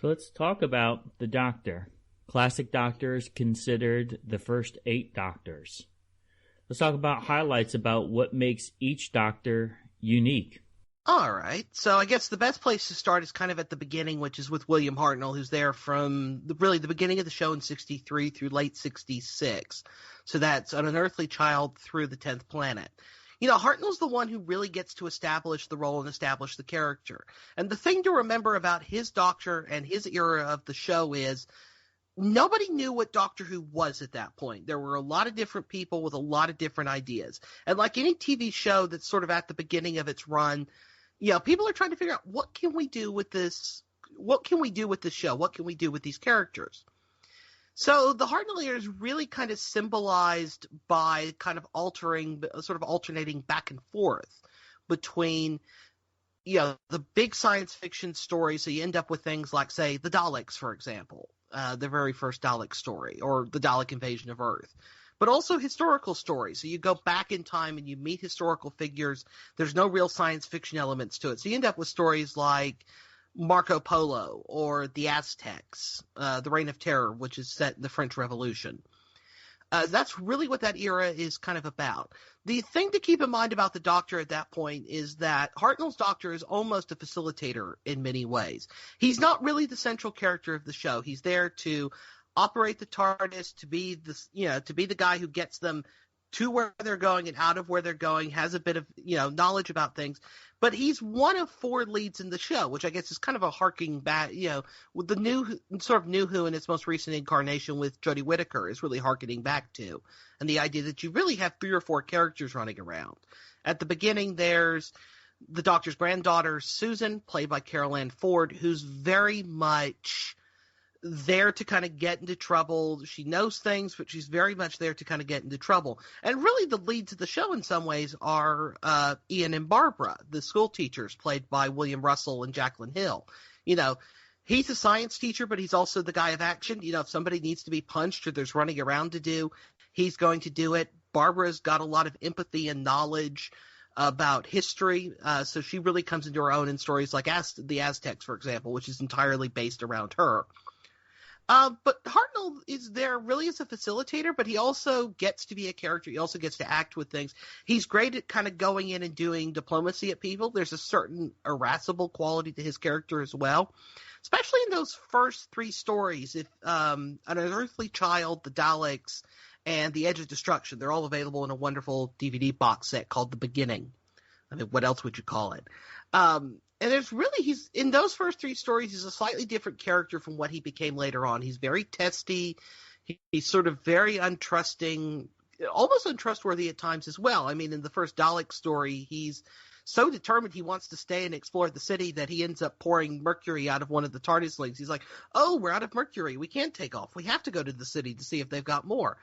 So let's talk about the Doctor. Classic Doctors considered the first 8 Doctors. Let's talk about highlights about what makes each Doctor unique. All right. So I guess the best place to start is kind of at the beginning, which is with William Hartnell, who's there from really the beginning of the show in 63 through late 66. So that's an unearthly child through the 10th planet. You know, Hartnell's the one who really gets to establish the role and establish the character. And the thing to remember about his Doctor and his era of the show is nobody knew what Doctor Who was at that point. There were a lot of different people with a lot of different ideas. And like any TV show that's sort of at the beginning of its run, you know, people are trying to figure out what can we do with this? What can we do with this show? What can we do with these characters? So the Hartnell era is really kind of symbolized by kind of alternating back and forth between, you know, the big science fiction stories. So you end up with things like, say, the Daleks, for example, the very first Dalek story, or the Dalek invasion of Earth. But also historical stories. So you go back in time and you meet historical figures. There's no real science fiction elements to it. So you end up with stories like Marco Polo or the Aztecs, the Reign of Terror, which is set in the French Revolution. That's really what that era is kind of about. The thing to keep in mind about the Doctor at that point is that Hartnell's Doctor is almost a facilitator in many ways. He's not really the central character of the show. He's there to operate the TARDIS, to be the guy who gets them to where they're going and out of where they're going, has a bit of, you know, knowledge about things. But he's one of 4 leads in the show, which I guess is kind of a harking back, you know, with the new Who in its most recent incarnation with Jodie Whittaker is really harkening back to. And the idea that you really have 3 or 4 characters running around. At the beginning, there's the Doctor's granddaughter, Susan, played by Carol Ann Ford, who's very much there to kind of get into trouble. She knows things, but she's very much there to kind of get into trouble. And really the leads of the show in some ways are Ian and Barbara, the school teachers played by William Russell and Jacqueline Hill. You know, he's a science teacher, but he's also the guy of action. You know, if somebody needs to be punched or there's running around to do, he's going to do it. Barbara's got a lot of empathy and knowledge about history, so she really comes into her own in stories like the Aztecs, for example, which is entirely based around her. But Hartnell is there really as a facilitator, but he also gets to be a character. He also gets to act with things. He's great at kind of going in and doing diplomacy at people. There's a certain irascible quality to his character as well, especially in those first 3 stories. If An Unearthly Child, the Daleks, and The Edge of Destruction, they're all available in a wonderful DVD box set called The Beginning. I mean, what else would you call it? And there's really, he's in those first 3 stories, he's a slightly different character from what he became later on. He's very testy. He's sort of very untrusting, almost untrustworthy at times as well. I mean, in the first Dalek story, he's so determined he wants to stay and explore the city that he ends up pouring mercury out of one of the TARDIS links. He's like, oh, we're out of mercury. We can't take off. We have to go to the city to see if they've got more.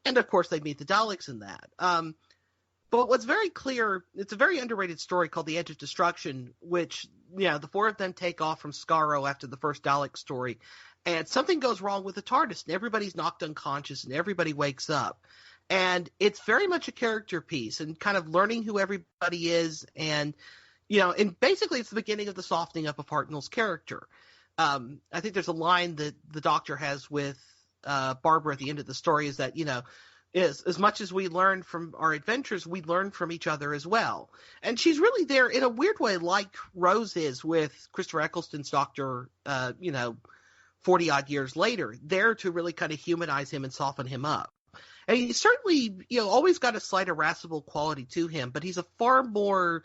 And, of course, they meet the Daleks in that. But what's very clear, it's a very underrated story called The Edge of Destruction, which, you know, the 4 of them take off from Skaro after the first Dalek story, and something goes wrong with the TARDIS, and everybody's knocked unconscious, and everybody wakes up. And it's very much a character piece, and kind of learning who everybody is, and, you know, and basically it's the beginning of the softening up of Hartnell's character. I think there's a line that the Doctor has with Barbara at the end of the story is that, you know, is as much as we learn from our adventures, we learn from each other as well. And she's really there in a weird way, like Rose is with Christopher Eccleston's Doctor, 40-odd years later, there to really kind of humanize him and soften him up. And he's certainly, you know, always got a slight irascible quality to him, but he's a far more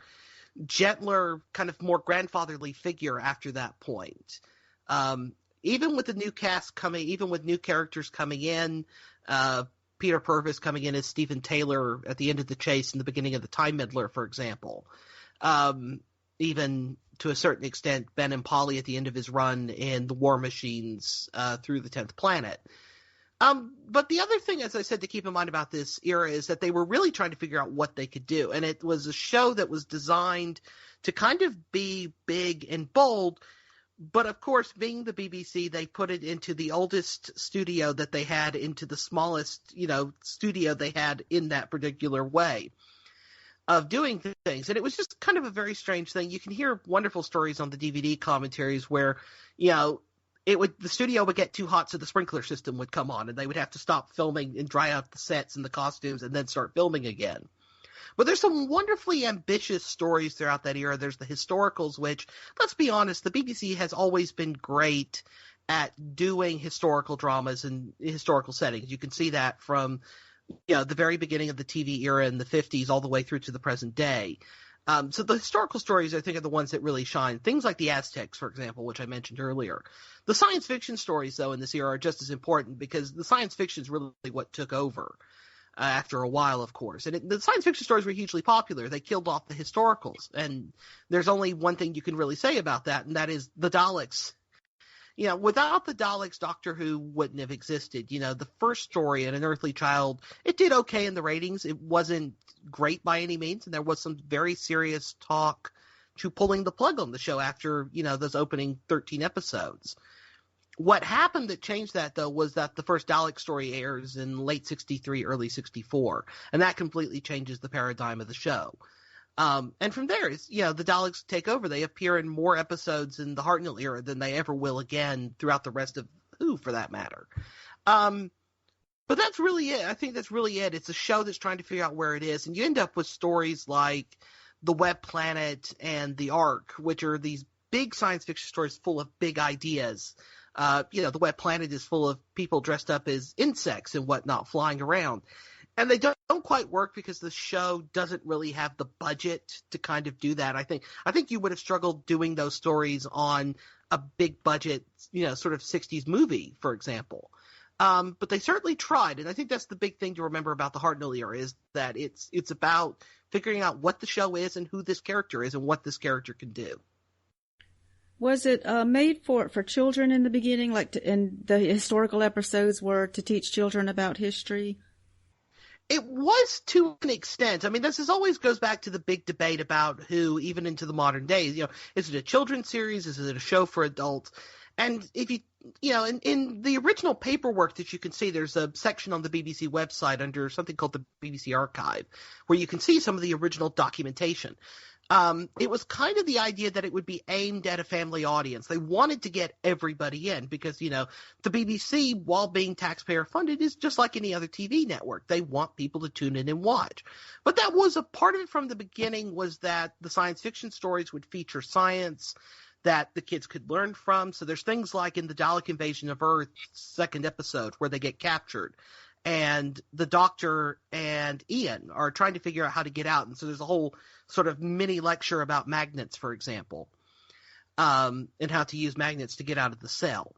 gentler, kind of more grandfatherly figure after that point. Even with the new cast coming, even with new characters coming in, Peter Purvis coming in as Stephen Taylor at the end of The Chase in the beginning of The Time Meddler, for example. Even to a certain extent, Ben and Polly at the end of his run in The War Machines through the 10th Planet. But the other thing, as I said, to keep in mind about this era is that they were really trying to figure out what they could do. And it was a show that was designed to kind of be big and bold. But, of course, being the BBC, they put it into the oldest studio that they had, into the smallest, you know, studio they had in that particular way of doing things. And it was just kind of a very strange thing. You can hear wonderful stories on the DVD commentaries where, you know, the studio would get too hot, so the sprinkler system would come on, and they would have to stop filming and dry out the sets and the costumes, and then start filming again. But there's some wonderfully ambitious stories throughout that era. There's the historicals, which, let's be honest, the BBC has always been great at doing historical dramas and historical settings. You can see that from the very beginning of the TV era in the 50s all the way through to the present day. So the historical stories, I think, are the ones that really shine. Things like the Aztecs, for example, which I mentioned earlier. The science fiction stories, though, in this era are just as important because the science fiction is really what took over after a while, of course. And the science fiction stories were hugely popular. They killed off the historicals. And there's only one thing you can really say about that, and that is the Daleks. Without the Daleks, Doctor Who wouldn't have existed. The first story, An Unearthly Child, it did okay in the ratings. It wasn't great by any means, and there was some very serious talk to pulling the plug on the show after, those opening 13 episodes. What happened that changed that, though, was that the first Dalek story airs in late 63, early 64, and that completely changes the paradigm of the show. And from there, the Daleks take over. They appear in more episodes in the Hartnell era than they ever will again throughout the rest of Who, for that matter. But that's really it. I think that's really it. It's a show that's trying to figure out where it is, and you end up with stories like The Web Planet and The Ark, which are these big science fiction stories full of big ideas. The Web Planet is full of people dressed up as insects and whatnot flying around. And they don't quite work because the show doesn't really have the budget to kind of do that. I think you would have struggled doing those stories on a big budget, sort of 60s movie, for example. But they certainly tried, and I think that's the big thing to remember about the Hartnell era is that it's about figuring out what the show is and who this character is and what this character can do. Was it made for children in the beginning, and the historical episodes were to teach children about history? It was to an extent. I mean, this always goes back to the big debate about Who, even into the modern days. Is it a children's series? Is it a show for adults? And if in the original paperwork that you can see, there's a section on the BBC website under something called the BBC Archive, where you can see some of the original documentation. It was kind of the idea that it would be aimed at a family audience. They wanted to get everybody in because, the BBC, while being taxpayer funded, is just like any other TV network. They want people to tune in and watch. But that was a part of it from the beginning, was that the science fiction stories would feature science that the kids could learn from. So there's things like in the Dalek Invasion of Earth second episode where they get captured. And the Doctor and Ian are trying to figure out how to get out. And so there's a whole sort of mini lecture about magnets, for example, and how to use magnets to get out of the cell.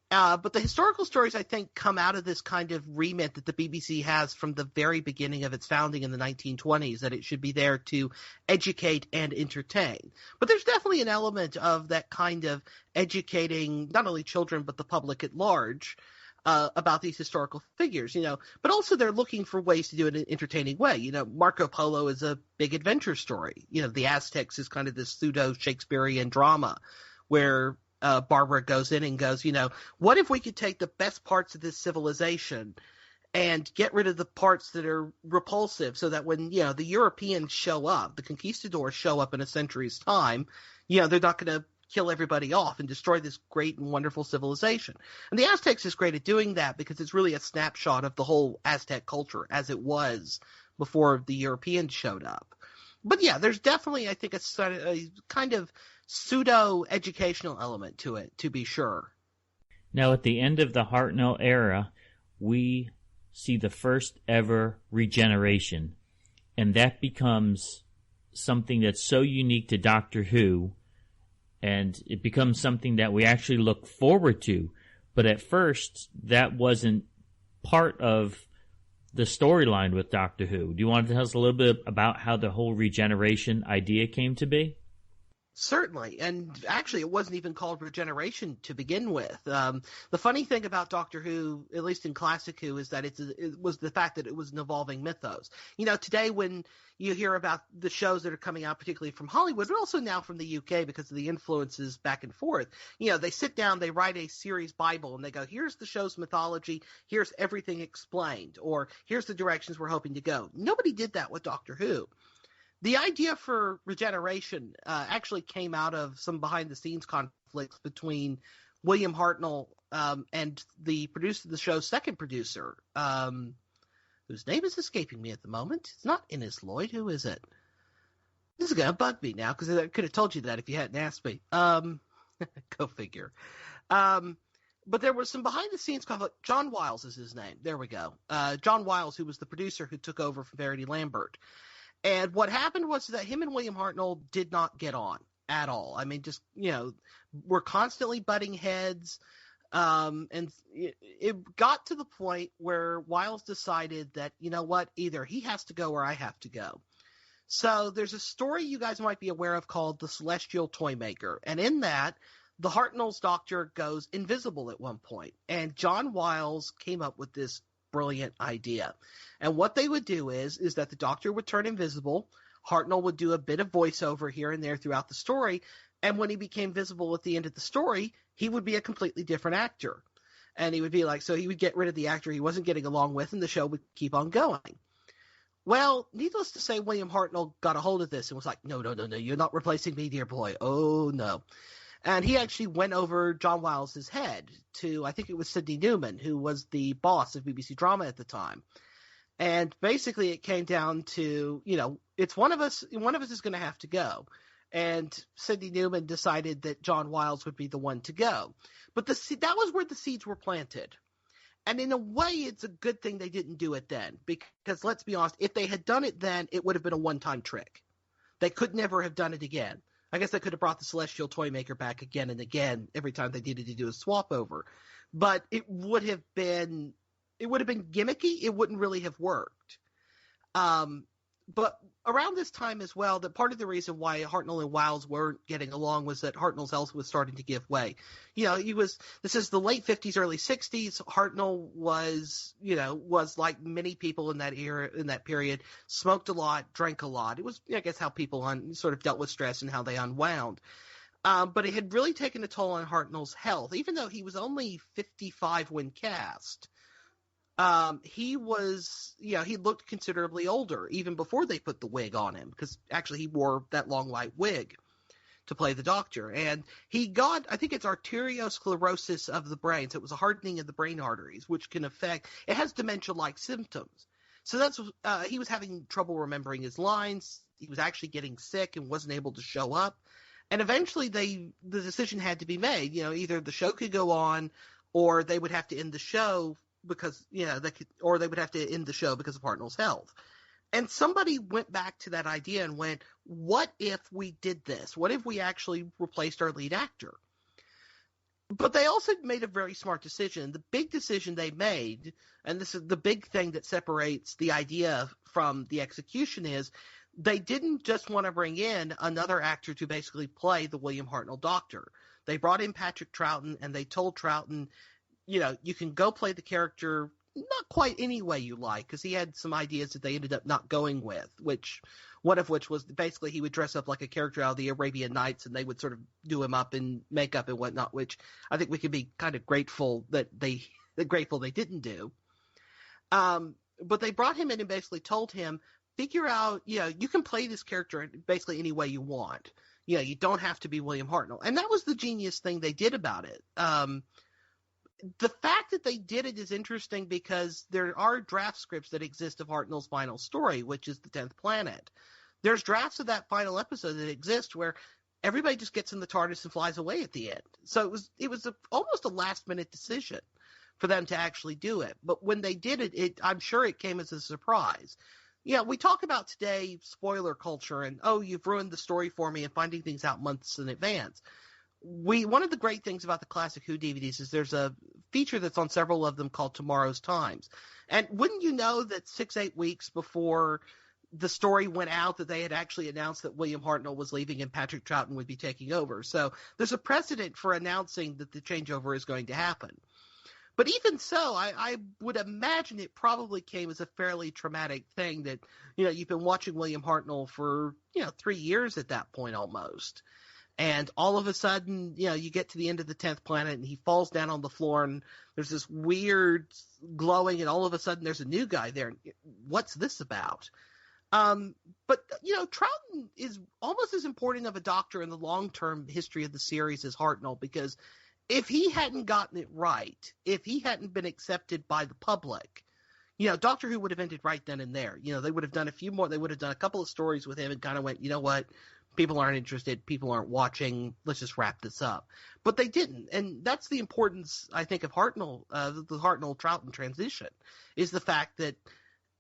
But the historical stories, I think, come out of this kind of remit that the BBC has from the very beginning of its founding in the 1920s, that it should be there to educate and entertain. But there's definitely an element of that kind of educating not only children but the public at large about these historical figures, but also they're looking for ways to do it in an entertaining way. Marco Polo is a big adventure story. The Aztecs is kind of this pseudo-Shakespearean drama where Barbara goes in and goes, what if we could take the best parts of this civilization and get rid of the parts that are repulsive so that when, the Europeans show up, the conquistadors show up in a century's time, they're not going to kill everybody off and destroy this great and wonderful civilization. And the Aztecs is great at doing that because it's really a snapshot of the whole Aztec culture as it was before the Europeans showed up. But yeah, there's definitely, I think, a kind of pseudo-educational element to it, to be sure. Now, at the end of the Hartnell era, we see the first ever regeneration, and that becomes something that's so unique to Doctor Who, and it becomes something that we actually look forward to. But at first, that wasn't part of the storyline with Doctor Who. Do you want to tell us a little bit about how the whole regeneration idea came to be? Certainly, and actually it wasn't even called regeneration to begin with. The funny thing about Doctor Who, at least in Classic Who, is that it was the fact that it was an evolving mythos. Today when you hear about the shows that are coming out, particularly from Hollywood, but also now from the UK because of the influences back and forth, they sit down, they write a series Bible, and they go, here's the show's mythology, here's everything explained, or here's the directions we're hoping to go. Nobody did that with Doctor Who. The idea for regeneration actually came out of some behind-the-scenes conflicts between William Hartnell and the producer of the show's second producer, whose name is escaping me at the moment. It's not Innes Lloyd. Who is it? This is going to bug me now because I could have told you that if you hadn't asked me. Go figure. But there was some behind-the-scenes conflict. John Wiles is his name. There we go. John Wiles, who was the producer who took over from Verity Lambert. And what happened was that him and William Hartnell did not get on at all. I mean, just, were constantly butting heads. And it got to the point where Wiles decided that, you know what, either he has to go or I have to go. So there's a story you guys might be aware of called The Celestial Toymaker. And in that, the Hartnell's doctor goes invisible at one point. And John Wiles came up with this brilliant idea. And what they would do is that the doctor would turn invisible. Hartnell would do a bit of voiceover here and there throughout the story. And when he became visible at the end of the story, he would be a completely different actor. And he would be like, so he would get rid of the actor he wasn't getting along with, and the show would keep on going. Well, needless to say, William Hartnell got a hold of this and was like, no, you're not replacing me, dear boy. Oh, no. And he actually went over John Wiles' head to, I think it was Sidney Newman, who was the boss of BBC Drama at the time. And basically it came down to, it's one of us is going to have to go. And Sidney Newman decided that John Wiles would be the one to go. But that was where the seeds were planted. And in a way, it's a good thing they didn't do it then. Because let's be honest, if they had done it then, it would have been a one-time trick. They could never have done it again. I guess they could have brought the Celestial Toymaker back again and again every time they needed to do a swap over. But it would have been gimmicky. It wouldn't really have worked. But around this time as well, that part of the reason why Hartnell and Wiles weren't getting along was that Hartnell's health was starting to give way. This is the late 50s, early 60s. Hartnell was like many people in that era, in that period, smoked a lot, drank a lot. It was, I guess, how people sort of dealt with stress and how they unwound. But it had really taken a toll on Hartnell's health, even though he was only 55 when cast. He looked considerably older even before they put the wig on him, because actually he wore that long white wig to play the doctor. And he got, I think it's arteriosclerosis of the brain. So it was a hardening of the brain arteries, which can affect, it has dementia-like symptoms. So he was having trouble remembering his lines. He was actually getting sick and wasn't able to show up. And eventually the decision had to be made. Either the show could go on or they would have to end the show because they would have to end the show because of Hartnell's health. And somebody went back to that idea and went, what if we did this? What if we actually replaced our lead actor? But they also made a very smart decision. The big decision they made, and this is the big thing that separates the idea from the execution, is they didn't just want to bring in another actor to basically play the William Hartnell doctor. They brought in Patrick Troughton, and they told Troughton, you can go play the character not quite any way you like, because he had some ideas that they ended up not going with, one of which was basically he would dress up like a character out of the Arabian Nights, and they would sort of do him up in makeup and whatnot, which I think we could be kind of grateful they didn't do. But they brought him in and basically told him, figure out, you can play this character basically any way you want. You don't have to be William Hartnell. And that was the genius thing they did about it. The fact that they did it is interesting because there are draft scripts that exist of Hartnell's final story, which is the 10th Planet. There's drafts of that final episode that exist where everybody just gets in the TARDIS and flies away at the end. So it was almost a last-minute decision for them to actually do it. But when they did it, I'm sure it came as a surprise. We talk about today spoiler culture and, oh, you've ruined the story for me, and finding things out months in advance. One of the great things about the Classic Who DVDs is there's a feature that's on several of them called Tomorrow's Times. And wouldn't you know that 6-8 weeks before the story went out that they had actually announced that William Hartnell was leaving and Patrick Troughton would be taking over. So there's a precedent for announcing that the changeover is going to happen. But even so, I would imagine it probably came as a fairly traumatic thing that, you've been watching William Hartnell for, 3 years at that point almost. And all of a sudden, you get to the end of the 10th Planet and he falls down on the floor and there's this weird glowing, and all of a sudden there's a new guy there. What's this about? But Troughton is almost as important of a doctor in the long-term history of the series as Hartnell, because if he hadn't gotten it right, if he hadn't been accepted by the public, Doctor Who would have ended right then and there. They would have done a few more. They would have done a couple of stories with him and kind of went, you know what? People aren't interested. People aren't watching. Let's just wrap this up. But they didn't. And that's the importance, I think, of Hartnell, the Hartnell-Troughton transition, is the fact that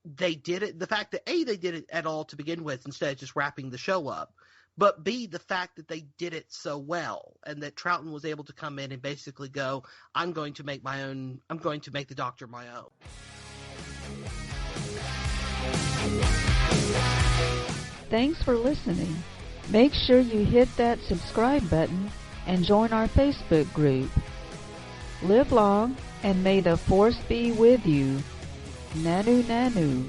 they did it. The fact that, A, they did it at all to begin with instead of just wrapping the show up. But B, the fact that they did it so well, and that Troughton was able to come in and basically go, I'm going to make the Doctor my own. Thanks for listening. Make sure you hit that subscribe button and join our Facebook group. Live long, and may the Force be with you. Nanu Nanu.